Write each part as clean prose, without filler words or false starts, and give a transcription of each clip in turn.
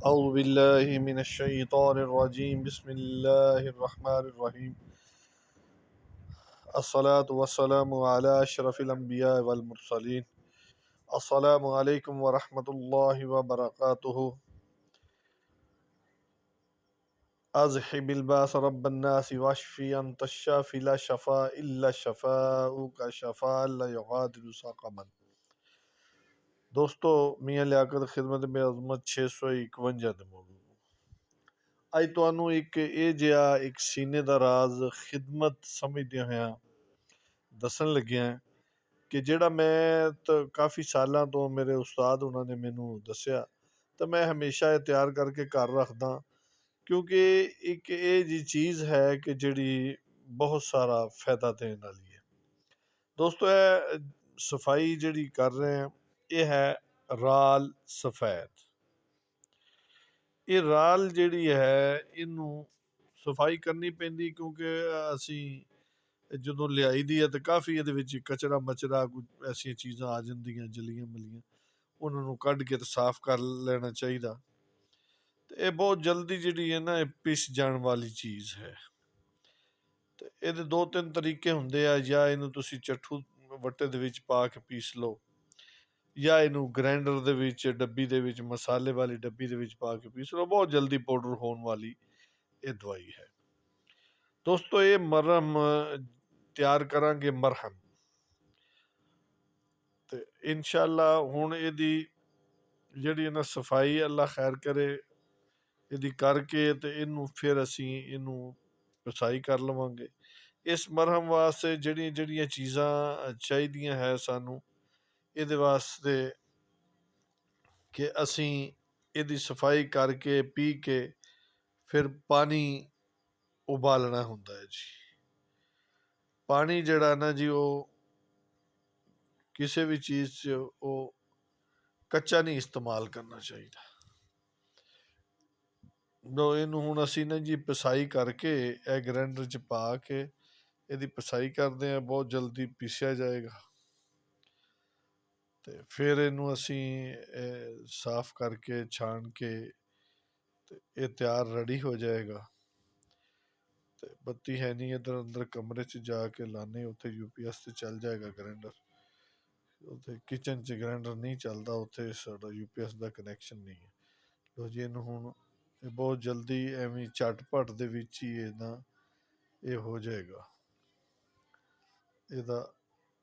أعوذ بالله من الشيطان الرجيم بسم الله الرحمن الرحيم الصلاة والسلام على أشرف الأنبياء والمرسلين السلام عليكم ورحمة الله وبركاته أذهب الباس رب الناس واشفي أنت الشافي لا شفاء إلا شفاؤك شفاء لا يغادر سقما دوستو मियां लियाकत खिदमत में अजमत 651 ਦੇ ਮੌਜੂਦ ਅੱਜ ਤੁਹਾਨੂੰ ਇੱਕ ਇਹ ਜਿਹਾ ਇੱਕ ਸੀਨੇ ਦਾ ਰਾਜ਼ ਖਿਦਮਤ ਸਮਝਦੇ ਹੋਇਆ ਦੱਸਣ ਲੱਗਿਆ ਕਿ ਜਿਹੜਾ ਮੈਂ ਤਾਂ ਕਾਫੀ ਸਾਲਾਂ ਤੋਂ ਮੇਰੇ ਉਸਤਾਦ ਉਹਨਾਂ ਨੇ ਮੈਨੂੰ ਦੱਸਿਆ ਤਾਂ ਮੈਂ ਹਮੇਸ਼ਾ ਇਹ ਤਿਆਰ ਕਰਕੇ ਘਰ ਰੱਖਦਾ ਕਿਉਂਕਿ ਇੱਕ ਇਹ ਜੀ ਚੀਜ਼ ਹੈ ਕਿ ਜਿਹੜੀ ਬਹੁਤ ਸਾਰਾ ਫਾਇਦਾ ਦੇਣ ਵਾਲੀ ਹੈ। ਦੋਸਤੋ ਇਹ ਸਫਾਈ ਜਿਹੜੀ ਕਰ ਰਹੇ ਹਾਂ ਇਹ ਹੈ ਰਾਲ ਸਫੈਦ। ਇਹ ਰਾਲ ਜਿਹੜੀ ਹੈ ਇਹਨੂੰ ਸਫਾਈ ਕਰਨੀ ਪੈਂਦੀ ਕਿਉਂਕਿ ਅਸੀਂ ਜਦੋਂ ਲਿਆਈ ਦੀ ਹੈ ਤਾਂ ਕਾਫੀ ਇਹਦੇ ਵਿੱਚ ਕਚਰਾ ਮਚਰਾ ਕੁਝ ਐਸੀਆਂ ਚੀਜ਼ਾਂ ਆ ਜਾਂਦੀਆਂ ਜਲੀਆਂ ਮਲੀਆਂ, ਉਹਨਾਂ ਨੂੰ ਕੱਢ ਕੇ ਤੇ ਸਾਫ਼ ਕਰ ਲੈਣਾ ਚਾਹੀਦਾ। ਤੇ ਇਹ ਬਹੁਤ ਜਲਦੀ ਜਿਹੜੀ ਹੈ ਨਾ ਇਹ ਪਿਸ ਜਾਣ ਵਾਲੀ ਚੀਜ਼ ਹੈ। ਤੇ ਇਹਦੇ ਦੋ ਤਿੰਨ ਤਰੀਕੇ ਹੁੰਦੇ ਆ, ਜਾਂ ਇਹਨੂੰ ਤੁਸੀਂ ਚੱਠੂ ਵੱਟੇ ਦੇ ਵਿੱਚ ਪਾ ਕੇ ਪੀਸ ਲਓ, ਜਾਂ ਇਹਨੂੰ ਗ੍ਰਾਈਂਡਰ ਦੇ ਵਿੱਚ ਡੱਬੀ ਦੇ ਵਿੱਚ ਮਸਾਲੇ ਵਾਲੀ ਡੱਬੀ ਦੇ ਵਿੱਚ ਪਾ ਕੇ ਪੀਸ ਲਓ। ਬਹੁਤ ਜਲਦੀ ਪਾਊਡਰ ਹੋਣ ਵਾਲੀ ਇਹ ਦਵਾਈ ਹੈ। ਦੋਸਤੋ ਇਹ ਮਰਹਮ ਤਿਆਰ ਕਰਾਂਗੇ, ਮਰਹਮ, ਤੇ ਇਨਸ਼ਾਅੱਲਾ ਹੁਣ ਇਹਦੀ ਜਿਹੜੀ ਨਾ ਸਫਾਈ ਅੱਲਾ ਖੈਰ ਕਰੇ ਇਹਦੀ ਕਰਕੇ ਤੇ ਇਹਨੂੰ ਫਿਰ ਅਸੀਂ ਇਹਨੂੰ ਪਸਾਈ ਕਰ ਲਵਾਂਗੇ। ਇਸ ਮਰਹਮ ਵਾਸਤੇ ਜਿਹੜੀਆਂ ਜਿਹੜੀਆਂ ਚੀਜ਼ਾਂ ਚਾਹੀਦੀਆਂ ਹੈ ਸਾਨੂੰ ਇਹਦੇ ਵਾਸਤੇ ਕਿ ਅਸੀਂ ਇਹਦੀ ਸਫਾਈ ਕਰਕੇ ਪੀ ਕੇ ਫਿਰ ਪਾਣੀ ਉਬਾਲਣਾ ਹੁੰਦਾ ਹੈ ਜੀ। ਪਾਣੀ ਜਿਹੜਾ ਨਾ ਜੀ ਉਹ ਕਿਸੇ ਵੀ ਚੀਜ਼ 'ਚ ਉਹ ਕੱਚਾ ਨਹੀਂ ਇਸਤੇਮਾਲ ਕਰਨਾ ਚਾਹੀਦਾ। ਇਹਨੂੰ ਹੁਣ ਅਸੀਂ ਨਾ ਜੀ ਪਸਾਈ ਕਰਕੇ ਇਹ ਗ੍ਰਾਈਂਡਰ 'ਚ ਪਾ ਕੇ ਇਹਦੀ ਪਸਾਈ ਕਰਦੇ ਹਾਂ, ਬਹੁਤ ਜਲਦੀ ਪੀਸਿਆ ਜਾਏਗਾ। ਤੇ ਫਿਰ ਇਹਨੂੰ ਅਸੀਂ ਸਾਫ਼ ਕਰਕੇ ਛਾਣ ਕੇ ਤੇ ਇਹ ਤਿਆਰ ਰੈਡੀ ਹੋ ਜਾਏਗਾ। ਤੇ ਬੱਤੀ ਹੈ ਨਹੀਂ ਇੱਧਰ ਅੰਦਰ ਕਮਰੇ 'ਚ ਜਾ ਕੇ ਲਾਣੇ, ਉੱਥੇ UPS ਤੇ ਚੱਲ ਜਾਏਗਾ ਗ੍ਰਾਈਂਡਰ। ਉੱਥੇ ਕਿਚਨ 'ਚ ਗ੍ਰਾਈਂਡਰ ਨਹੀਂ ਚੱਲਦਾ, ਉੱਥੇ ਸਾਡਾ UPS ਦਾ ਕਨੈਕਸ਼ਨ ਨਹੀਂ ਹੈ। ਲੋ ਜੀ ਇਹਨੂੰ ਹੁਣ ਇਹ ਬਹੁਤ ਜਲਦੀ ਐਵੇਂ ਝਟਪਟ ਦੇ ਵਿੱਚ ਹੀ ਇਹਦਾ ਇਹ ਹੋ ਜਾਏਗਾ। ਇਹਦਾ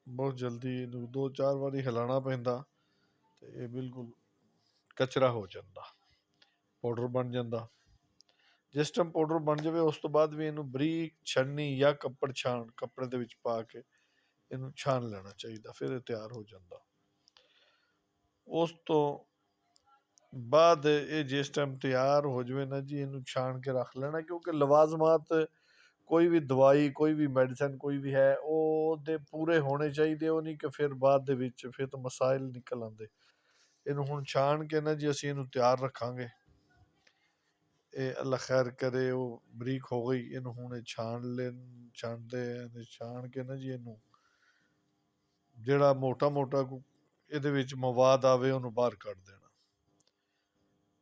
ਬਹੁਤ ਜਲਦੀ ਇਹਨੂੰ 2-4 ਵਾਰੀ ਹਿਲਾਉਣਾ ਪੈਂਦਾ ਤੇ ਇਹ ਬਿਲਕੁਲ ਕਚਰਾ ਹੋ ਜਾਂਦਾ, ਪਾਊਡਰ ਬਣ ਜਾਂਦਾ। ਜਿਸ ਟਾਈਮ ਪਾਊਡਰ ਬਣ ਜਾਵੇ ਉਸ ਤੋਂ ਬਾਅਦ ਵੀ ਇਹਨੂੰ ਬਰੀਕ ਛਣਨੀ ਜਾਂ ਕੱਪੜੇ ਦੇ ਵਿੱਚ ਪਾ ਕੇ ਇਹਨੂੰ ਛਾਣ ਲੈਣਾ ਚਾਹੀਦਾ, ਫਿਰ ਇਹ ਤਿਆਰ ਹੋ ਜਾਂਦਾ। ਉਸ ਤੋਂ ਬਾਅਦ ਇਹ ਜਿਸ ਟਾਈਮ ਤਿਆਰ ਹੋ ਜਾਵੇ ਨਾ ਜੀ ਇਹਨੂੰ ਛਾਣ ਕੇ ਰੱਖ ਲੈਣਾ, ਕਿਉਂਕਿ ਲਵਾਜ਼ਮਾਤ ਕੋਈ ਵੀ ਦਵਾਈ ਕੋਈ ਵੀ ਮੈਡੀਸਨ ਕੋਈ ਵੀ ਹੈ ਉਹਦੇ ਪੂਰੇ ਹੋਣੇ ਚਾਹੀਦੇ, ਉਹ ਨਹੀਂ ਕਿ ਫਿਰ ਬਾਅਦ ਦੇ ਵਿੱਚ ਫਿਰ ਤਾਂ ਮਸਾਇਲ ਨਿਕਲ ਆਉਂਦੇ। ਇਹਨੂੰ ਹੁਣ ਛਾਣ ਕੇ ਨਾ ਜੀ ਅਸੀਂ ਇਹਨੂੰ ਤਿਆਰ ਰੱਖਾਂਗੇ। ਇਹ ਅੱਲਾ ਖੈਰ ਕਰੇ ਉਹ ਬਰੀਕ ਹੋ ਗਈ। ਇਹਨੂੰ ਹੁਣ ਇਹ ਛਾਣ ਕੇ ਨਾ ਜੀ ਇਹਨੂੰ ਜਿਹੜਾ ਮੋਟਾ ਮੋਟਾ ਇਹਦੇ ਵਿੱਚ ਮਵਾਦ ਆਵੇ ਉਹਨੂੰ ਬਾਹਰ ਕੱਢ ਦੇਣਾ।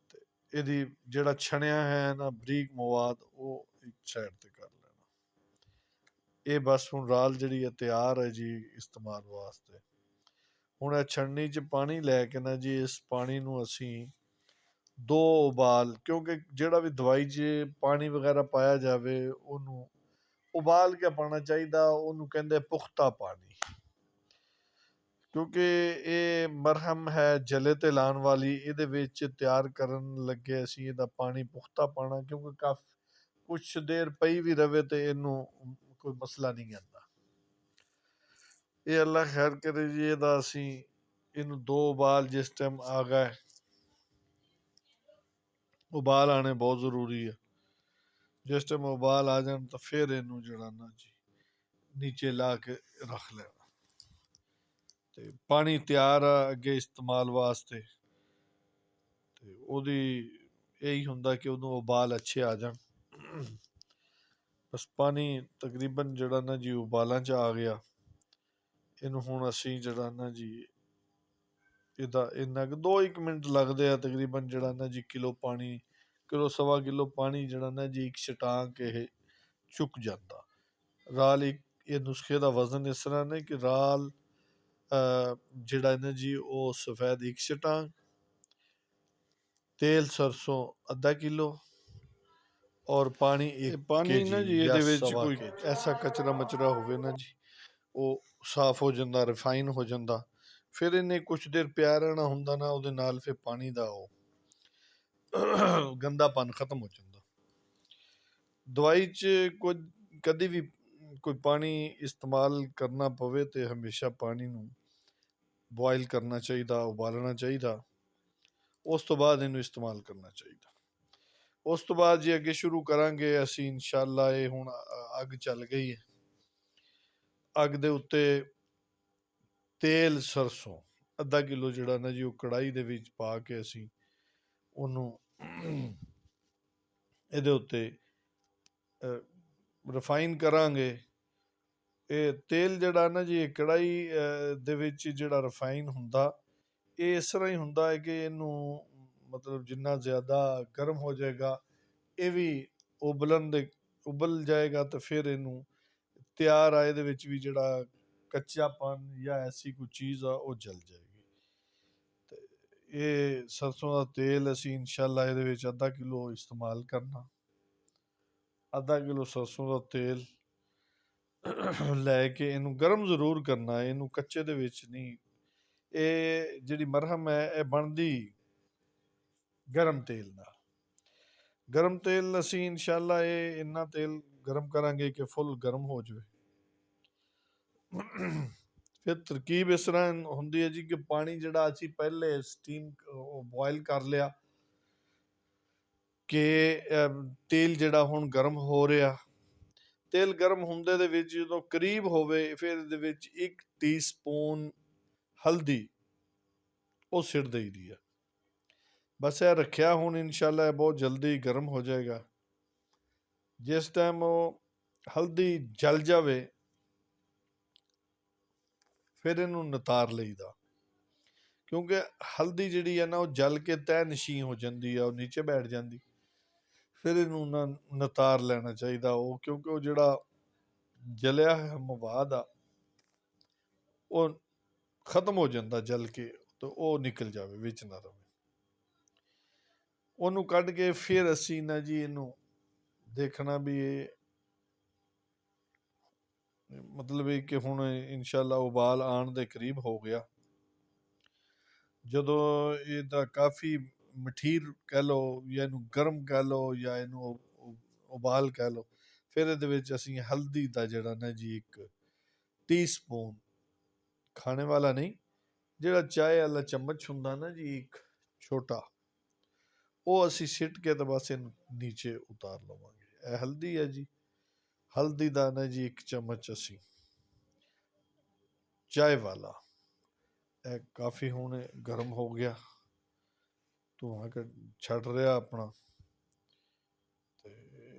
ਤੇ ਇਹਦੀ ਜਿਹੜਾ ਛਣਿਆ ਹੈ ਨਾ ਬਰੀਕ ਮਵਾਦ ਉਹ ਇੱਕ ਸਾਈਡ ਤੇ ਕਰ ਲੈਣਾ। ਇਹ ਬਸ ਹੁਣ ਰਾਲ ਜਿਹੜੀ ਹੈ ਤਿਆਰ ਹੈ ਜੀ ਇਸਤੇਮਾਲ ਵਾਸਤੇ। ਹੁਣ ਇਹ ਛਣਨੀ 'ਚ ਪਾਣੀ ਲੈ ਕੇ ਨਾ ਜੀ ਇਸ ਪਾਣੀ ਨੂੰ ਅਸੀਂ 2 ਉਬਾਲ, ਕਿਉਂਕਿ ਜਿਹੜਾ ਵੀ ਦਵਾਈ 'ਚ ਪਾਣੀ ਵਗੈਰਾ ਪਾਇਆ ਜਾਵੇ ਉਹਨੂੰ ਉਬਾਲ ਕੇ ਪਾਉਣਾ ਚਾਹੀਦਾ, ਉਹਨੂੰ ਕਹਿੰਦੇ ਪੁਖਤਾ ਪਾਣੀ। ਕਿਉਂਕਿ ਇਹ ਮਰਹਮ ਹੈ ਜਲੇ ਤੇ ਲਾਉਣ ਵਾਲੀ, ਇਹਦੇ ਵਿੱਚ ਤਿਆਰ ਕਰਨ ਲੱਗੇ ਅਸੀਂ ਇਹਦਾ ਪਾਣੀ ਪੁਖਤਾ ਪਾਉਣਾ, ਕਿਉਂਕਿ ਕਾਫੀ ਕੁਛ ਦੇਰ ਪਈ ਵੀ ਰਵੇ ਤੇ ਇਹਨੂੰ ਕੋਈ ਮਸਲਾ ਨਹੀਂ ਆਉਂਦਾ। ਇਹ ਅੱਲਾ ਖੈਰ ਕਰੇ ਜੀ ਇਹਦਾ ਅਸੀਂ ਇਹਨੂੰ 2 ਉਬਾਲ ਜਿਸ ਟਾਈਮ ਆ ਗਏ, ਉਬਾਲ ਆਣੇ ਬਹੁਤ ਜ਼ਰੂਰੀ ਹੈ। ਜਿਸ ਟਾਈਮ ਉਬਾਲ ਆ ਜਾਣ ਤਾਂ ਫਿਰ ਇਹਨੂੰ ਜਿਹੜਾ ਨਾ ਜੀ ਨੀਚੇ ਲਾ ਕੇ ਰੱਖ ਲੈਣਾ। ਤੇ ਪਾਣੀ ਤਿਆਰ ਆ ਅੱਗੇ ਇਸਤੇਮਾਲ ਵਾਸਤੇ, ਤੇ ਉਹਦੀ ਇਹੀ ਹੁੰਦਾ ਕਿ ਉਹਨੂੰ ਉਬਾਲ ਅੱਛੇ ਆ ਜਾਣ। ਬਸ ਪਾਣੀ ਤਕਰੀਬਨ ਜਿਹੜਾ ਨਾ ਜੀ ਉਬਾਲਾਂ 'ਚ ਆ ਗਿਆ। ਇਹਨੂੰ ਹੁਣ ਅਸੀਂ ਜਿਹੜਾ ਨਾ ਜੀ ਇਹਦਾ ਇੰਨਾ ਕੁ 2-1 ਮਿੰਟ ਲੱਗਦੇ ਆ ਤਕਰੀਬਨ, ਜਿਹੜਾ ਨਾ ਜੀ ਕਿਲੋ ਪਾਣੀ, ਕਿਲੋ ਸਵਾ ਕਿਲੋ ਪਾਣੀ ਜਿਹੜਾ ਨਾ ਜੀ ਇੱਕ ਛਟਾਂਕ ਇਹ ਚੁੱਕ ਜਾਂਦਾ। ਰਾਲ ਇੱਕ, ਇਹ ਨੁਸਖੇ ਦਾ ਵਜ਼ਨ ਇਸ ਤਰ੍ਹਾਂ ਨੇ ਕਿ ਰਾਲ ਜਿਹੜਾ ਨਾ ਜੀ ਉਹ ਸਫੈਦ ਇੱਕ ਛਟਾਂਕ, ਤੇਲ ਸਰਸੋਂ ਅੱਧਾ ਕਿਲੋ, ਔਰ ਪਾਣੀ ਇੱਕ ਪਾਣੀ ਨਾ ਜੀ ਜਾਂ ਇਹਦੇ ਵਿੱਚ ਸਵਾ ਕੋਈ ਕੇ ਐਸਾ ਕਚਰਾ ਮਚਰਾ ਹੋਵੇ ਨਾ ਜੀ ਉਹ ਸਾਫ਼ ਹੋ ਜਾਂਦਾ, ਰਿਫਾਈਨ ਹੋ ਜਾਂਦਾ। ਫਿਰ ਇਹਨੇ ਕੁਛ ਦੇਰ ਪਿਆ ਰਹਿਣਾ ਹੁੰਦਾ ਨਾ, ਉਹਦੇ ਨਾਲ ਫਿਰ ਪਾਣੀ ਦਾ ਉਹ ਗੰਦਾਪਨ ਖਤਮ ਹੋ ਜਾਂਦਾ। ਦਵਾਈ 'ਚ ਕੁਝ ਕਦੀ ਵੀ ਕੋਈ ਪਾਣੀ ਇਸਤੇਮਾਲ ਕਰਨਾ ਪਵੇ ਤੇ ਹਮੇਸ਼ਾ ਪਾਣੀ ਨੂੰ ਬੋਇਲ ਕਰਨਾ ਚਾਹੀਦਾ, ਉਬਾਲਣਾ ਚਾਹੀਦਾ, ਉਸ ਤੋਂ ਬਾਅਦ ਇਹਨੂੰ ਇਸਤੇਮਾਲ ਕਰਨਾ ਚਾਹੀਦਾ। ਉਸ ਤੋਂ ਬਾਅਦ ਜੇ ਅੱਗੇ ਸ਼ੁਰੂ ਕਰਾਂਗੇ ਅਸੀਂ ਇਨਸ਼ਾਅੱਲਾ। ਇਹ ਹੁਣ ਅੱਗ ਚੱਲ ਗਈ ਹੈ, ਅੱਗ ਦੇ ਉੱਤੇ ਤੇਲ ਸਰਸੋਂ ਅੱਧਾ ਕਿਲੋ ਜਿਹੜਾ ਨਾ ਜੀ ਉਹ ਕੜਾਹੀ ਦੇ ਵਿੱਚ ਪਾ ਕੇ ਅਸੀਂ ਉਹਨੂੰ ਇਹਦੇ ਉੱਤੇ ਰਿਫਾਈਨ ਕਰਾਂਗੇ। ਇਹ ਤੇਲ ਜਿਹੜਾ ਨਾ ਜੀ ਕੜਾਹੀ ਦੇ ਵਿੱਚ ਜਿਹੜਾ ਰਿਫਾਈਨ ਹੁੰਦਾ, ਇਹ ਇਸ ਤਰ੍ਹਾਂ ਹੀ ਹੁੰਦਾ ਹੈ ਕਿ ਇਹਨੂੰ ਮਤਲਬ ਜਿੰਨਾ ਜ਼ਿਆਦਾ ਗਰਮ ਹੋ ਜਾਏਗਾ ਇਹ ਵੀ ਉਬਲ ਜਾਏਗਾ, ਤੇ ਫਿਰ ਇਹਨੂੰ ਤਿਆਰ ਆ, ਇਹਦੇ ਵਿੱਚ ਵੀ ਜਿਹੜਾ ਕੱਚਾਪਨ ਜਾਂ ਐਸੀ ਕੋਈ ਚੀਜ਼ ਆ ਉਹ ਜਲ ਜਾਏਗੀ। ਤੇ ਇਹ ਸਰਸੋਂ ਦਾ ਤੇਲ ਅਸੀਂ ਇਨਸ਼ਾਅੱਲਾ ਇਹਦੇ ਵਿੱਚ ਅੱਧਾ ਕਿਲੋ ਇਸਤੇਮਾਲ ਕਰਨਾ। ਅੱਧਾ ਕਿਲੋ ਸਰਸੋਂ ਦਾ ਤੇਲ ਲੈ ਕੇ ਇਹਨੂੰ ਗਰਮ ਜ਼ਰੂਰ ਕਰਨਾ, ਇਹਨੂੰ ਕੱਚੇ ਦੇ ਵਿੱਚ ਨਹੀਂ। ਇਹ ਜਿਹੜੀ ਮਰਹਮ ਹੈ ਇਹ ਬਣਦੀ ਗਰਮ ਤੇਲ ਨਾਲ। ਗਰਮ ਤੇਲ ਅਸੀਂ ਇਨਸ਼ਾਅੱਲਾ ਇਹ ਇੰਨਾ ਤੇਲ ਗਰਮ ਕਰਾਂਗੇ ਕਿ ਫੁੱਲ ਗਰਮ ਹੋ ਜਾਵੇ। ਫਿਰ ਤਰਕੀਬ ਇਸ ਤਰ੍ਹਾਂ ਹੁੰਦੀ ਹੈ ਜੀ ਕਿ ਪਾਣੀ ਜਿਹੜਾ ਅਸੀਂ ਪਹਿਲੇ ਸਟੀਮ ਬੋਇਲ ਕਰ ਲਿਆ, ਕਿ ਤੇਲ ਜਿਹੜਾ ਹੁਣ ਗਰਮ ਹੋ ਰਿਹਾ, ਤੇਲ ਗਰਮ ਹੁੰਦੇ ਦੇ ਵਿੱਚ ਜਦੋਂ ਕਰੀਬ ਹੋਵੇ ਫਿਰ ਇਹਦੇ ਵਿੱਚ 1 ਟੀਸਪੂਨ ਹਲਦੀ ਉਹ ਸਿੱਟ ਦੇਈਦੀ ਆ। ਬਸ ਇਹ ਰੱਖਿਆ ਹੁਣ ਇਨਸ਼ਾਅੱਲਾ ਇਹ ਬਹੁਤ ਜਲਦੀ ਗਰਮ ਹੋ ਜਾਏਗਾ। ਜਿਸ ਟਾਈਮ ਉਹ ਹਲਦੀ ਜਲ ਜਾਵੇ ਫਿਰ ਇਹਨੂੰ ਨਿਤਾਰ ਲਈਦਾ, ਕਿਉਂਕਿ ਹਲਦੀ ਜਿਹੜੀ ਹੈ ਨਾ ਉਹ ਜਲ ਕੇ ਤਹਿ ਨਸ਼ੀਨ ਹੋ ਜਾਂਦੀ ਆ, ਉਹ ਨੀਚੇ ਬੈਠ ਜਾਂਦੀ। ਫਿਰ ਇਹਨੂੰ ਨਾ ਨਿਤਾਰ ਲੈਣਾ ਚਾਹੀਦਾ ਉਹ, ਕਿਉਂਕਿ ਉਹ ਜਿਹੜਾ ਜਲਿਆ ਹੋਇਆ ਮਵਾਦ ਆ ਉਹ ਖਤਮ ਹੋ ਜਾਂਦਾ ਜਲ ਕੇ, ਤੇ ਉਹ ਨਿਕਲ ਜਾਵੇ, ਵਿੱਚ ਨਾ ਰਵੇ। ਉਹਨੂੰ ਕੱਢ ਕੇ ਫਿਰ ਅਸੀਂ ਨਾ ਜੀ ਇਹਨੂੰ ਦੇਖਣਾ ਵੀ ਇਹ ਮਤਲਬ ਇਹ ਕਿ ਹੁਣ ਇਨਸ਼ਾਅੱਲਾ ਉਬਾਲ ਆਉਣ ਦੇ ਕਰੀਬ ਹੋ ਗਿਆ। ਜਦੋਂ ਇਹਦਾ ਕਾਫੀ ਮਠੀਰ ਕਹਿ ਲਓ ਜਾਂ ਇਹਨੂੰ ਗਰਮ ਕਹਿ ਲਓ ਜਾਂ ਇਹਨੂੰ ਉਬਾਲ ਕਹਿ ਲਓ, ਫਿਰ ਇਹਦੇ ਵਿੱਚ ਅਸੀਂ ਹਲਦੀ ਦਾ ਜਿਹੜਾ ਨਾ ਜੀ 1 ਟੀਸਪੂਨ, ਖਾਣੇ ਵਾਲਾ ਨਹੀਂ, ਜਿਹੜਾ ਚਾਹ ਵਾਲਾ ਚਮਚ ਹੁੰਦਾ ਨਾ ਜੀ ਇੱਕ ਛੋਟਾ, ਉਹ ਅਸੀਂ ਸਿੱਟ ਕੇ ਤਾਂ ਬਸ ਇਹਨੂੰ ਨੀਚੇ ਉਤਾਰ ਲਵਾਂਗੇ। ਇਹ ਹਲਦੀ ਹੈ ਜੀ, ਹਲਦੀ ਦਾ ਨਾ ਜੀ 1 ਚਮਚ ਅਸੀਂ ਚਾय वाला। ਇਹ ਕਾਫੀ ਹੁਣ ਗਰਮ ਹੋ ਗਿਆ, ਧੂਆਂ ਛੱਡ ਰਿਹਾ ਆਪਣਾ। ਤੇ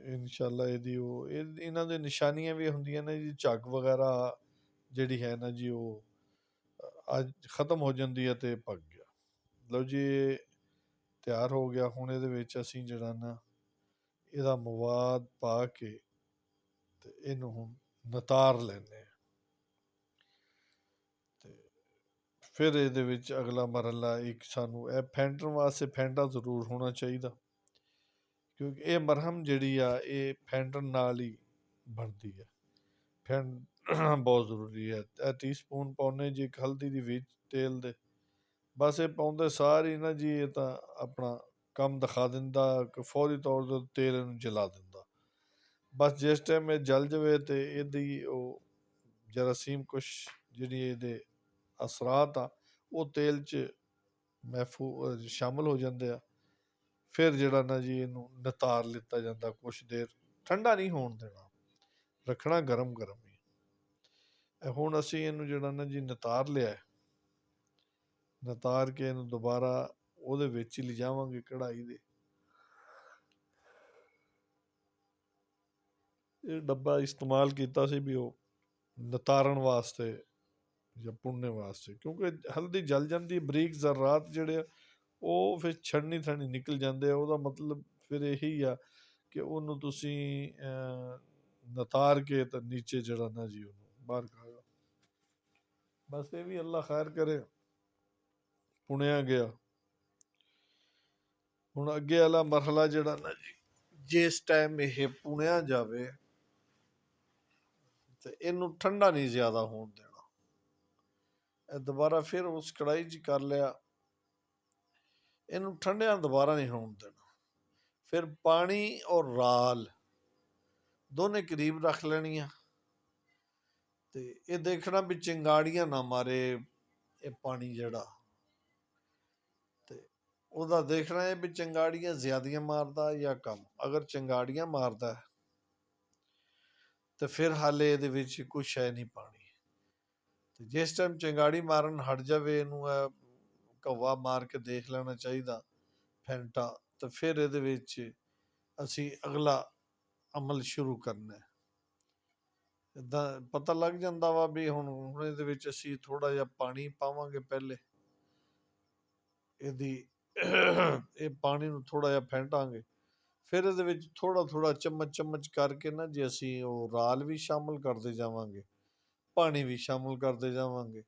ਇਨਸ਼ਾਅੱਲਾ ਇਹਦੀ ਉਹ ਇਹਨਾਂ ਦੇ ਨਿਸ਼ਾਨੀਆਂ ਵੀ ਹੁੰਦੀਆਂ ਨੇ ਜੀ, ਝੱਗ ਵਗੈਰਾ ਜਿਹੜੀ ਹੈ ਨਾ ਜੀ ਉਹ ਅੱਜ ਖਤਮ ਹੋ ਜਾਂਦੀ ਹੈ ਤੇ ਪੱਕ ਗਿਆ। ਲਓ ਜੀ ਇਹ ਤਿਆਰ ਹੋ ਗਿਆ। ਹੁਣ ਇਹਦੇ ਵਿੱਚ ਅਸੀਂ ਜਿਹੜਾ ਨਾ ਇਹਦਾ ਮਵਾਦ ਪਾ ਕੇ ਤੇ ਇਹਨੂੰ ਹੁਣ ਨਿਤਾਰ ਲੈਂਦੇ ਹਾਂ। ਤੇ ਫਿਰ ਇਹਦੇ ਵਿੱਚ ਅਗਲਾ ਮਰਹਲਾ ਇੱਕ ਸਾਨੂੰ ਇਹ ਫੈਂਟਣ ਵਾਸਤੇ ਫੈਂਟਾ ਜ਼ਰੂਰ ਹੋਣਾ ਚਾਹੀਦਾ, ਕਿਉਂਕਿ ਇਹ ਮਰਹਮ ਜਿਹੜੀ ਆ ਇਹ ਫੈਂਟਣ ਨਾਲ ਹੀ ਬਣਦੀ ਹੈ। ਫੈਂਟ ਬਹੁਤ ਜ਼ਰੂਰੀ ਹੈ। ਇਹ ਟੀਸਪੂਨ ਪਾਉਨੇ ਜੀ ਇੱਕ ਹਲਦੀ ਦੀ ਵਿੱਚ ਤੇਲ ਦੇ, ਬਸ ਇਹ ਪਾਉਂਦੇ ਸਾਰੀ ਨਾ ਜੀ ਇਹ ਤਾਂ ਆਪਣਾ ਕੰਮ ਦਿਖਾ ਦਿੰਦਾ ਕਿ ਫੌਰੀ ਤੌਰ 'ਤੇ ਤੇਲ ਨੂੰ ਜਲਾ ਦਿੰਦਾ। ਬਸ ਜਿਸ ਟਾਈਮ ਇਹ ਜਲ ਜਾਵੇ ਤੇ ਇਹਦੀ ਉਹ ਜਰਾਸੀਮ ਕੁਛ ਜਿਹੜੀ ਇਹਦੇ ਅਸਰਾਤ ਆ ਉਹ ਤੇਲ 'ਚ ਸ਼ਾਮਲ ਹੋ ਜਾਂਦੇ ਆ। ਫਿਰ ਜਿਹੜਾ ਨਾ ਜੀ ਇਹਨੂੰ ਨਿਤਾਰ ਲਿੱਤਾ ਜਾਂਦਾ, ਕੁਛ ਦੇਰ ਠੰਡਾ ਨਹੀਂ ਹੋਣ ਦੇਣਾ, ਰੱਖਣਾ ਗਰਮ ਗਰਮ ਹੀ। ਹੁਣ ਅਸੀਂ ਇਹਨੂੰ ਜਿਹੜਾ ਨਾ ਜੀ ਨਿਤਾਰ ਲਿਆ, ਨਿਤਾਰ ਕੇ ਇਹਨੂੰ ਦੁਬਾਰਾ ਉਹਦੇ ਵਿੱਚ ਹੀ ਲਿਜਾਵਾਂਗੇ ਕੜਾਈ ਦੇ। ਇਹ ਡੱਬਾ ਇਸਤੇਮਾਲ ਕੀਤਾ ਸੀ ਵੀ ਉਹ ਨਿਤਾਰਨ ਵਾਸਤੇ ਜਾਂ ਪੁੰਨੇ ਵਾਸਤੇ, ਕਿਉਂਕਿ ਹਲਦੀ ਜਲ ਜਾਂਦੀ, ਬਰੀਕ ਜ਼ਰਾਤ ਜਿਹੜੇ ਆ ਉਹ ਫਿਰ ਛੜਨੀ ਥਣੀ ਨਿਕਲ ਜਾਂਦੇ ਆ। ਉਹਦਾ ਮਤਲਬ ਫਿਰ ਇਹੀ ਆ ਕਿ ਉਹਨੂੰ ਤੁਸੀਂ ਨਤਾਰ ਕੇ ਤਾਂ ਨੀਚੇ ਜਿਹੜਾ ਨਾ ਜੀ ਉਹਨੂੰ ਬਾਹਰ ਕੱਢ। ਬਸ ਇਹ ਵੀ ਅੱਲਾ ਖੈਰ ਕਰੇ, ਪੁਣਿਆ ਗਿਆ। ਹੁਣ ਅੱਗੇ ਵਾਲਾ ਮਰਹਲਾ ਜਿਹੜਾ ਨਾ ਜੀ, ਜਿਸ ਟਾਈਮ ਇਹ ਪੁਣਿਆ ਜਾਵੇ ਤੇ ਇਹਨੂੰ ਠੰਡਾ ਨਹੀਂ ਜ਼ਿਆਦਾ ਹੋਣ ਦੇਣਾ। ਇਹ ਦੁਬਾਰਾ ਫਿਰ ਉਸ ਕੜਾਈ 'ਚ ਕਰ ਲਿਆ, ਇਹਨੂੰ ਠੰਡਿਆਂ ਦੁਬਾਰਾ ਨਹੀਂ ਹੋਣ ਦੇਣਾ। ਫਿਰ ਪਾਣੀ ਔਰ ਰਾਲ ਦੋਨੇ ਕਰੀਬ ਰੱਖ ਲੈਣੀਆਂ ਤੇ ਇਹ ਦੇਖਣਾ ਵੀ ਚਿੰਗਾੜੀਆਂ ਨਾ ਮਾਰੇ ਇਹ ਪਾਣੀ ਜਿਹੜਾ, ਤੇ ਉਹਦਾ ਦੇਖਣਾ ਹੈ ਵੀ ਚਿੰਗਾੜੀਆਂ ਜ਼ਿਆਦੀਆਂ ਮਾਰਦਾ ਜਾਂ ਕਮ। ਅਗਰ ਚਿੰਗਾੜੀਆਂ ਮਾਰਦਾ ਤੇ ਫਿਰ ਹਾਲੇ ਇਹਦੇ ਵਿੱਚ ਕੁਛ ਹੈ ਨਹੀਂ ਪਾਣੀ। ਤੇ ਜਿਸ ਟਾਈਮ ਚਿੰਗਾੜੀ ਮਾਰਨ ਹਟ ਜਾਵੇ, ਇਹਨੂੰ ਕਵਾ ਮਾਰ ਕੇ ਦੇਖ ਲੈਣਾ ਚਾਹੀਦਾ ਫੈਂਟਾ, ਤੇ ਫਿਰ ਇਹਦੇ ਵਿੱਚ ਅਸੀਂ ਅਗਲਾ ਅਮਲ ਸ਼ੁਰੂ ਕਰਨਾ। ਇੱਦਾਂ ਪਤਾ ਲੱਗ ਜਾਂਦਾ ਵਾ ਵੀ ਹੁਣ ਇਹਦੇ ਵਿੱਚ ਅਸੀਂ ਥੋੜਾ ਜਿਹਾ ਪਾਣੀ ਪਾਵਾਂਗੇ ਪਹਿਲੇ, ਇਹਦੀ ਇਹ ਪਾਣੀ ਨੂੰ ਥੋੜਾ ਜਿਹਾ ਫੈਂਟਾਂਗੇ, ਫਿਰ ਇਹਦੇ ਵਿੱਚ ਥੋੜਾ ਥੋੜਾ ਚਮਚ ਚਮਚ ਕਰਕੇ ਨਾ ਜੀ ਅਸੀਂ ਉਹ ਰਾਲ ਵੀ ਸ਼ਾਮਲ ਕਰਦੇ ਜਾਵਾਂਗੇ, ਪਾਣੀ ਵੀ ਸ਼ਾਮਲ ਕਰਦੇ ਜਾਵਾਂਗੇ।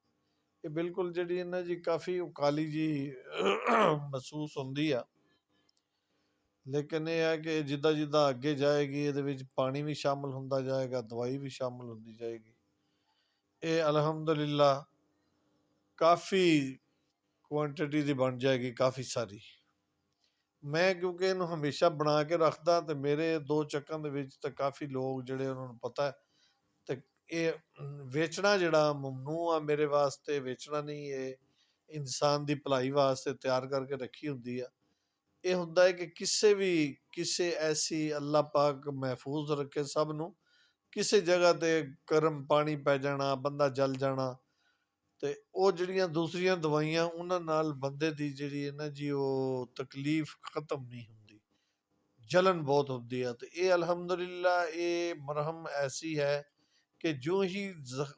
ਇਹ ਬਿਲਕੁਲ ਜਿਹੜੀ ਹੈ ਨਾ ਜੀ ਕਾਫੀ ਕਾਲੀ ਜੀ ਮਹਿਸੂਸ ਹੁੰਦੀ ਆ, ਲੇਕਿਨ ਇਹ ਹੈ ਕਿ ਜਿੱਦਾਂ ਜਿੱਦਾਂ ਅੱਗੇ ਜਾਏਗੀ ਇਹਦੇ ਵਿੱਚ ਪਾਣੀ ਵੀ ਸ਼ਾਮਲ ਹੁੰਦਾ ਜਾਏਗਾ, ਦਵਾਈ ਵੀ ਸ਼ਾਮਲ ਹੁੰਦੀ ਜਾਏਗੀ। ਇਹ ਅਲਹਮਦੁਲਿਲਾ ਕਾਫੀ ਕੁਆਂਟਿਟੀ ਦੀ ਬਣ ਜਾਏਗੀ, ਕਾਫੀ ਸਾਰੀ। ਮੈਂ ਕਿਉਂਕਿ ਇਹਨੂੰ ਹਮੇਸ਼ਾ ਬਣਾ ਕੇ ਰੱਖਦਾ, ਤੇ ਮੇਰੇ 2 ਚੱਕਾਂ ਦੇ ਵਿੱਚ ਤਾਂ ਕਾਫੀ ਲੋਕ ਜਿਹੜੇ ਉਹਨਾਂ ਨੂੰ ਪਤਾ ਹੈ। ਤੇ ਇਹ ਵੇਚਣਾ ਜਿਹੜਾ ਮਮਨੂ ਆ ਮੇਰੇ ਵਾਸਤੇ, ਵੇਚਣਾ ਨਹੀਂ, ਇਹ ਇਨਸਾਨ ਦੀ ਭਲਾਈ ਵਾਸਤੇ ਤਿਆਰ ਕਰਕੇ ਰੱਖੀ ਹੁੰਦੀ ਆ। ਇਹ ਹੁੰਦਾ ਹੈ ਕਿ ਕਿਸੇ ਐਸੀ ਅੱਲਾ ਪਾਕ ਮਹਿਫੂਜ਼ ਰੱਖੇ ਸਭ ਨੂੰ, ਕਿਸੇ ਜਗ੍ਹਾ ਤੇ ਗਰਮ ਪਾਣੀ ਪੈ ਜਾਣਾ, ਬੰਦਾ ਜਲ ਜਾਣਾ, ਤੇ ਉਹ ਜਿਹੜੀਆਂ ਦੂਸਰੀਆਂ ਦਵਾਈਆਂ ਉਹਨਾਂ ਨਾਲ ਬੰਦੇ ਦੀ ਜਿਹੜੀ ਹੈ ਨਾ ਜੀ ਉਹ ਤਕਲੀਫ ਖਤਮ ਨਹੀਂ ਹੁੰਦੀ, ਜਲਨ ਬਹੁਤ ਹੁੰਦੀ ਆ। ਤੇ ਇਹ ਅਲਹਮਦੁਲਿਲਾ ਇਹ ਮਰਹਮ ਐਸੀ ਹੈ ਕਿ ਜੋ ਹੀ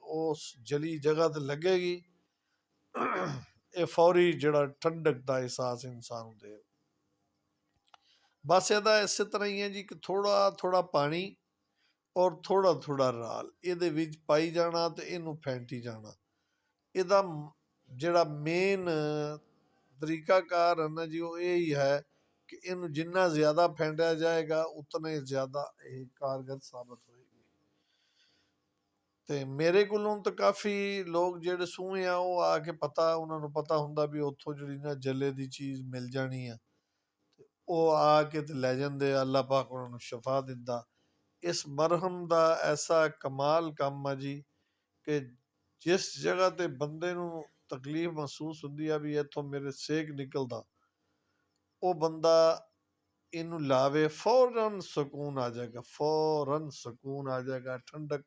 ਉਸ ਜਲੀ ਜਗ੍ਹਾ ਤੇ ਲੱਗੇਗੀ ਇਹ ਫੌਰੀ ਜਿਹੜਾ ਠੰਡਕ ਦਾ ਅਹਿਸਾਸ ਇਨਸਾਨ ਨੂੰ ਦੇ। ਬਸ ਇਹਦਾ ਇਸੇ ਤਰ੍ਹਾਂ ਹੀ ਹੈ ਜੀ ਕਿ ਥੋੜਾ ਥੋੜਾ ਪਾਣੀ ਔਰ ਥੋੜਾ ਥੋੜਾ ਰਾਲ ਇਹਦੇ ਵਿੱਚ ਪਾਈ ਜਾਣਾ ਤੇ ਇਹਨੂੰ ਫੈਂਟੀ ਜਾਣਾ। ਇਹਦਾ ਜਿਹੜਾ ਮੇਨ ਤਰੀਕਾਕਾਰ ਹੈ ਨਾ ਜੀ ਉਹ ਇਹ ਹੀ ਹੈ ਕਿ ਇਹਨੂੰ ਜਿੰਨਾ ਜ਼ਿਆਦਾ ਫੈਂਟਿਆ ਜਾਏਗਾ ਉਤਨਾ ਹੀ ਜ਼ਿਆਦਾ ਇਹ ਕਾਰਗਰ ਸਾਬਤ ਹੋਏਗੀ। ਤੇ ਮੇਰੇ ਕੋਲੋਂ ਤਾਂ ਕਾਫੀ ਲੋਕ ਜਿਹੜੇ ਸੂਹੇ ਆ ਉਹ ਆ ਕੇ ਉਹਨਾਂ ਨੂੰ ਪਤਾ ਹੁੰਦਾ ਵੀ ਉੱਥੋਂ ਜਿਹੜੀ ਨਾ ਜਲੇ ਦੀ ਚੀਜ਼ ਮਿਲ ਜਾਣੀ ਆ, ਉਹ ਆ ਕੇ ਤੇ ਲੈ ਜਾਂਦੇ ਆ, ਅੱਲਾ ਪਾਕ ਉਹਨਾਂ ਨੂੰ ਸ਼ਫਾ ਦਿੰਦਾ। ਇਸ ਮਰਹਮ ਦਾ ਐਸਾ ਕਮਾਲ ਕੰਮ ਆ ਜੀ ਕਿ ਜਿਸ ਜਗ੍ਹਾ ਤੇ ਬੰਦੇ ਨੂੰ ਤਕਲੀਫ ਮਹਿਸੂਸ ਹੁੰਦੀ ਆ ਵੀ ਇੱਥੋਂ ਮੇਰੇ ਸੇਕ ਨਿਕਲਦਾ, ਉਹ ਬੰਦਾ ਇਹਨੂੰ ਲਾਵੇ ਫੌਰਨ ਸਕੂਨ ਆ ਜਾਏਗਾ, ਫੌਰਨ ਸਕੂਨ ਆ ਜਾਏਗਾ, ਠੰਡਕ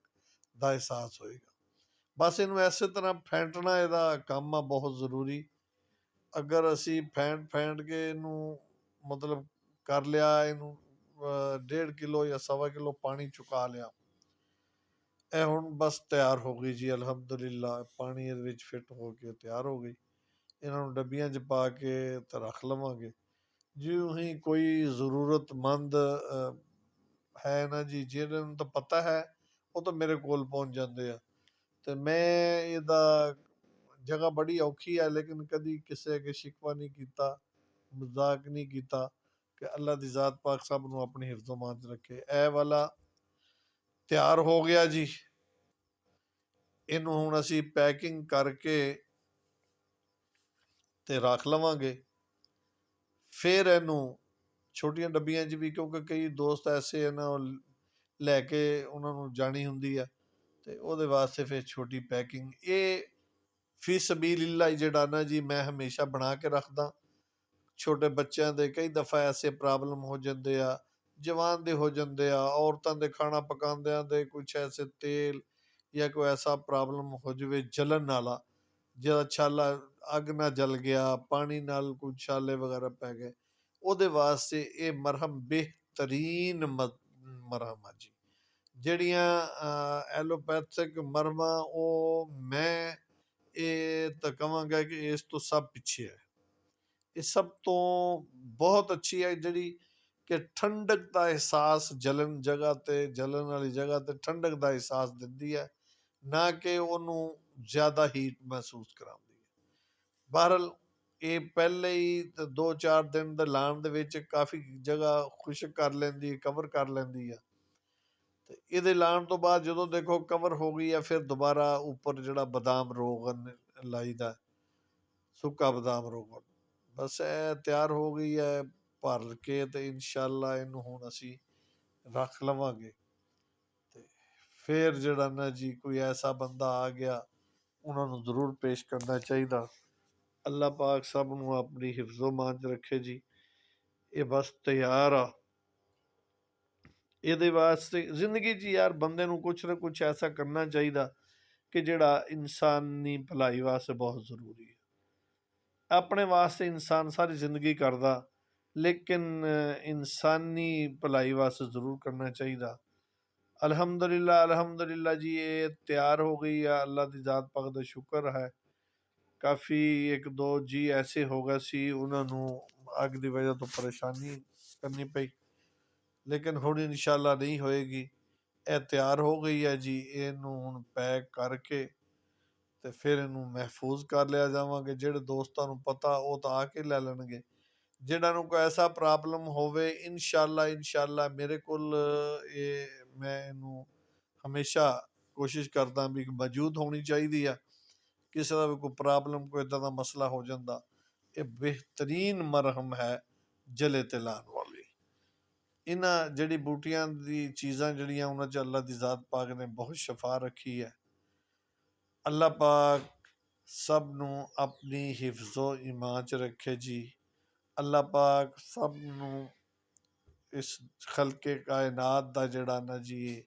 ਦਾ ਅਹਿਸਾਸ ਹੋਏਗਾ। ਬਸ ਇਹਨੂੰ ਇਸੇ ਤਰ੍ਹਾਂ ਫੈਂਟਣਾ ਇਹਦਾ ਕੰਮ ਆ ਬਹੁਤ ਜ਼ਰੂਰੀ। ਅਗਰ ਅਸੀਂ ਫੈਂਟ ਕੇ ਇਹਨੂੰ ਮਤਲਬ ਕਰ ਲਿਆ, ਇਹਨੂੰ 1.5 ਕਿਲੋ ਜਾਂ 1.25 ਕਿਲੋ ਪਾਣੀ ਚੁਕਾ ਲਿਆ, ਇਹ ਹੁਣ ਬਸ ਤਿਆਰ ਹੋ ਗਈ ਜੀ ਅਲਹਮਦੁਲਿਲਾ। ਪਾਣੀ ਇਹਦੇ ਵਿੱਚ ਫਿੱਟ ਹੋ ਕੇ ਤਿਆਰ ਹੋ ਗਈ। ਇਹਨਾਂ ਨੂੰ ਡੱਬੀਆਂ 'ਚ ਪਾ ਕੇ ਤਾਂ ਰੱਖ ਲਵਾਂਗੇ। ਜਿਉਂ ਹੀ ਕੋਈ ਜ਼ਰੂਰਤਮੰਦ ਹੈ ਨਾ ਜੀ, ਜਿਹਨਾਂ ਨੂੰ ਤਾਂ ਪਤਾ ਹੈ ਉਹ ਤਾਂ ਮੇਰੇ ਕੋਲ ਪਹੁੰਚ ਜਾਂਦੇ ਆ। ਤੇ ਮੈਂ ਇਹਦਾ ਜਗ੍ਹਾ ਬੜੀ ਔਖੀ ਹੈ ਲੇਕਿਨ ਕਦੀ ਕਿਸੇ ਅੱਗੇ ਸ਼ਿਕਵਾ ਨਹੀਂ ਕੀਤਾ, ਮਜ਼ਾਕ ਨਹੀਂ ਕੀਤਾ, ਕਿ ਅੱਲਾ ਦੀ ਜ਼ਾਤ ਪਾਕ ਸਭ ਨੂੰ ਆਪਣੀ ਹਿਫਜ਼ੋ ਮਾਨ 'ਚ ਰੱਖੇ। ਇਹ ਵਾਲਾ ਤਿਆਰ ਹੋ ਗਿਆ ਜੀ। ਇਹਨੂੰ ਹੁਣ ਅਸੀਂ ਪੈਕਿੰਗ ਕਰਕੇ ਤੇ ਰੱਖ ਲਵਾਂਗੇ। ਫਿਰ ਇਹਨੂੰ ਛੋਟੀਆਂ ਡੱਬੀਆਂ 'ਚ ਵੀ, ਕਿਉਂਕਿ ਕਈ ਦੋਸਤ ਐਸੇ ਹੈ ਨਾ ਉਹ ਲੈ ਕੇ ਉਹਨਾਂ ਨੂੰ ਜਾਣੀ ਹੁੰਦੀ ਆ, ਤੇ ਉਹਦੇ ਵਾਸਤੇ ਫਿਰ ਛੋਟੀ ਪੈਕਿੰਗ। ਇਹ ਫੀ ਸਬੀਲਿਲ੍ਲਾਹ ਜਿਹੜਾ ਨਾ ਜੀ ਮੈਂ ਹਮੇਸ਼ਾ ਬਣਾ ਕੇ ਰੱਖਦਾ। ਛੋਟੇ ਬੱਚਿਆਂ ਦੇ ਕਈ ਦਫਾ ਐਸੇ ਪ੍ਰੋਬਲਮ ਹੋ ਜਾਂਦੇ ਆ, ਜਵਾਨ ਦੇ ਹੋ ਜਾਂਦੇ ਆ, ਔਰਤਾਂ ਦੇ ਖਾਣਾ ਪਕਾਉਂਦਿਆਂ ਦੇ ਕੁਛ ਐਸੇ ਤੇਲ ਜਾਂ ਕੋਈ ਐਸਾ ਪ੍ਰੋਬਲਮ ਹੋ ਜਾਵੇ ਜਲਨ ਵਾਲਾ, ਜਿਹੜਾ ਛਾਲਾ ਅੱਗ ਨਾਲ ਜਲ ਗਿਆ, ਪਾਣੀ ਨਾਲ ਕੁਝ ਛਾਲੇ ਵਗੈਰਾ ਪੈ ਗਏ, ਉਹਦੇ ਵਾਸਤੇ ਇਹ ਮਰਹਮ ਬਿਹਤਰੀਨ ਮਰਹਮ ਆ ਜੀ। ਜਿਹੜੀਆਂ ਐਲੋਪੈਥਿਕ ਮਰਹਮਾਂ ਉਹ ਮੈਂ ਇਹ ਤਾਂ ਕਹਾਂਗਾ ਕਿ ਇਸ ਤੋਂ ਸਭ ਪਿੱਛੇ ਹੈ। ਇਹ ਸਭ ਤੋਂ ਬਹੁਤ ਅੱਛੀ ਹੈ ਜਿਹੜੀ ਕਿ ਠੰਡਕ ਦਾ ਅਹਿਸਾਸ ਜਲਨ ਜਗ੍ਹਾ ਤੇ, ਜਲਨ ਵਾਲੀ ਜਗ੍ਹਾ ਤੇ ਠੰਡਕ ਦਾ ਅਹਿਸਾਸ ਦਿੰਦੀ ਹੈ, ਨਾ ਕਿ ਉਹਨੂੰ ਜ਼ਿਆਦਾ ਹੀਟ ਮਹਿਸੂਸ ਕਰਾਉਂਦੀ ਹੈ। ਬਹਰਹਾਲ ਇਹ ਪਹਿਲੇ ਹੀ 2-4 ਦਿਨ ਦੇ ਲਾਉਣ ਦੇ ਵਿੱਚ ਕਾਫੀ ਜਗ੍ਹਾ ਖੁਸ਼ਕ ਕਰ ਲੈਂਦੀ ਹੈ, ਕਵਰ ਕਰ ਲੈਂਦੀ ਹੈ। ਤੇ ਇਹਦੇ ਲਾਉਣ ਤੋਂ ਬਾਅਦ ਜਦੋਂ ਦੇਖੋ ਕਵਰ ਹੋ ਗਈ ਹੈ, ਫਿਰ ਦੁਬਾਰਾ ਉੱਪਰ ਜਿਹੜਾ ਬਦਾਮ ਰੋਗਨ ਲਾਈਦਾ, ਸੁੱਕਾ ਬਦਾਮ ਰੋਗਨ, ਬਸ ਇਹ ਤਿਆਰ ਹੋ ਗਈ ਹੈ ਭਰ ਕੇ। ਤੇ ਇਨਸ਼ਾਅੱਲਾ ਇਹਨੂੰ ਹੁਣ ਅਸੀਂ ਰੱਖ ਲਵਾਂਗੇ। ਤੇ ਫਿਰ ਜਿਹੜਾ ਨਾ ਜੀ ਕੋਈ ਐਸਾ ਬੰਦਾ ਆ ਗਿਆ, ਉਹਨਾਂ ਨੂੰ ਜ਼ਰੂਰ ਪੇਸ਼ ਕਰਨਾ ਚਾਹੀਦਾ। ਅੱਲਾਹ ਪਾਕ ਸਭ ਨੂੰ ਆਪਣੀ ਹਿਫਜ਼ੋ ਮਾਨ 'ਚ ਰੱਖੇ ਜੀ। ਇਹ ਬਸ ਤਿਆਰ ਆ। ਇਹਦੇ ਵਾਸਤੇ ਜ਼ਿੰਦਗੀ 'ਚ ਯਾਰ ਬੰਦੇ ਨੂੰ ਕੁਛ ਨਾ ਕੁਛ ਐਸਾ ਕਰਨਾ ਚਾਹੀਦਾ ਕਿ ਜਿਹੜਾ ਇਨਸਾਨੀ ਭਲਾਈ ਵਾਸਤੇ ਬਹੁਤ ਜ਼ਰੂਰੀ ਹੈ। ਆਪਣੇ ਵਾਸਤੇ ਇਨਸਾਨ ਸਾਰੀ ਜ਼ਿੰਦਗੀ ਕਰਦਾ, ਲੇਕਿਨ ਇਨਸਾਨੀ ਭਲਾਈ ਵਾਸਤੇ ਜ਼ਰੂਰ ਕਰਨਾ ਚਾਹੀਦਾ। ਅਲਹਮਦੁਲਿल्लाह अल्हम्दुलिल्लाह जी, ये तैयार हो गई है। अल्लाह की ज़ात पाक दा शुक्र है। काफ़ी 1-2 जी ऐसे हो गए सी, उन्होंने अग की वजह तो परेशानी करनी पई, लेकिन हुण इंशाअल्लाह नहीं होएगी। ये तैयार हो गई है जी। इनू हुण पैक करके ਤੇ ਫਿਰ ਇਹਨੂੰ ਮਹਿਫੂਜ਼ ਕਰ ਲਿਆ ਜਾਵਾਂਗੇ। ਜਿਹੜੇ ਦੋਸਤਾਂ ਨੂੰ ਪਤਾ ਉਹ ਤਾਂ ਆ ਕੇ ਲੈ ਲੈਣਗੇ। ਜਿਹੜਾ ਨੂੰ ਕੋਈ ਐਸਾ ਪ੍ਰੋਬਲਮ ਹੋਵੇ, ਇਨਸ਼ਾਅੱਲਾ ਮੇਰੇ ਕੋਲ ਇਹ ਮੈਂ ਇਹਨੂੰ ਹਮੇਸ਼ਾ ਕੋਸ਼ਿਸ਼ ਕਰਦਾ ਵੀ ਮੌਜੂਦ ਹੋਣੀ ਚਾਹੀਦੀ ਆ। ਕਿਸੇ ਦਾ ਵੀ ਕੋਈ ਪ੍ਰੋਬਲਮ, ਕੋਈ ਇੱਦਾਂ ਦਾ ਮਸਲਾ ਹੋ ਜਾਂਦਾ, ਇਹ ਬਿਹਤਰੀਨ ਮਰਹਮ ਹੈ ਜਲੇ ਤੇ ਲਾਉਣ ਵਾਲੀ। ਇਹਨਾਂ ਜਿਹੜੀ ਬੂਟੀਆਂ ਦੀ ਚੀਜ਼ਾਂ ਜਿਹੜੀਆਂ ਉਹਨਾਂ 'ਚ ਅੱਲਾ ਦੀ ਜ਼ਾਤ ਪਾਕ ਨੇ ਬਹੁਤ ਸ਼ਫਾ ਰੱਖੀ ਹੈ। ਅੱਲਾਹ ਪਾਕ ਸਭ ਨੂੰ ਆਪਣੀ ਹਿਫਜ਼ੋ ਈਮਾਨ 'ਚ ਰੱਖੇ ਜੀ। ਅੱਲਾਹ ਪਾਕ ਸਭ ਨੂੰ ਇਸ ਖਲਕੇ ਕਾਇਨਾਤ ਦਾ ਜਿਹੜਾ ਨਾ ਜੀ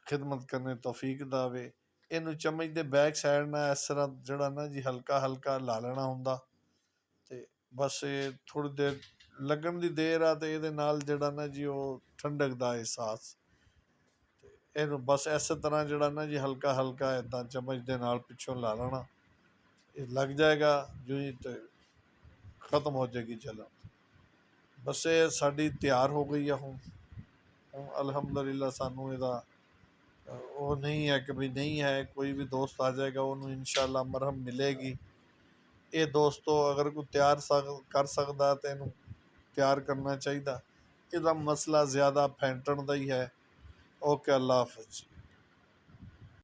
ਖਿਦਮਤ ਕਰਨੇ ਤੌਫੀਕ ਦੇਵੇ। ਇਹਨੂੰ ਚਮਚ ਦੇ ਬੈਕ ਸਾਈਡ ਨਾਲ ਇਸ ਤਰ੍ਹਾਂ ਜਿਹੜਾ ਨਾ ਜੀ ਹਲਕਾ ਹਲਕਾ ਲਾ ਲੈਣਾ ਹੁੰਦਾ, ਤੇ ਬਸ ਇਹ ਥੋੜ੍ਹੀ ਦੇਰ ਲੱਗਣ ਦੀ ਦੇਰ ਆ, ਤੇ ਇਹਦੇ ਨਾਲ ਜਿਹੜਾ ਨਾ ਜੀ ਉਹ ਠੰਡਕ ਦਾ ਅਹਿਸਾਸ, ਇਹਨੂੰ ਬਸ ਇਸੇ ਤਰ੍ਹਾਂ ਜਿਹੜਾ ਨਾ ਜੀ ਹਲਕਾ ਹਲਕਾ ਇੱਦਾਂ ਚਮਚ ਦੇ ਨਾਲ ਪਿੱਛੋਂ ਲਾ ਲੈਣਾ। ਇਹ ਲੱਗ ਜਾਏਗਾ ਜੂੰ ਤੇ ਖਤਮ ਹੋ ਜਾਏਗੀ ਜਲਨ। ਬਸ ਇਹ ਸਾਡੀ ਤਿਆਰ ਹੋ ਗਈ ਆ। ਹੁਣ ਅਲਹਮਦੁਲਿल्लाह ਸਾਨੂੰ ਇਹਦਾ ਉਹ ਨਹੀਂ ਹੈ ਕਿ ਵੀ ਨਹੀਂ ਹੈ। ਕੋਈ ਵੀ ਦੋਸਤ ਆ ਜਾਏਗਾ ਉਹਨੂੰ ਇਨਸ਼ਾਅੱਲਾ ਮਰਹਮ ਮਿਲੇਗੀ। ਇਹ ਦੋਸਤੋ ਅਗਰ ਕੋਈ ਤਿਆਰ ਕਰ ਸਕਦਾ ਤਾਂ ਇਹਨੂੰ ਤਿਆਰ ਕਰਨਾ ਚਾਹੀਦਾ। ਇਹਦਾ ਮਸਲਾ ਜ਼ਿਆਦਾ ਫੈਂਟਣ ਦਾ ਹੀ ਹੈ। ਓਕੇ, ਅੱਲਾ ਹਾਫਿਜ਼।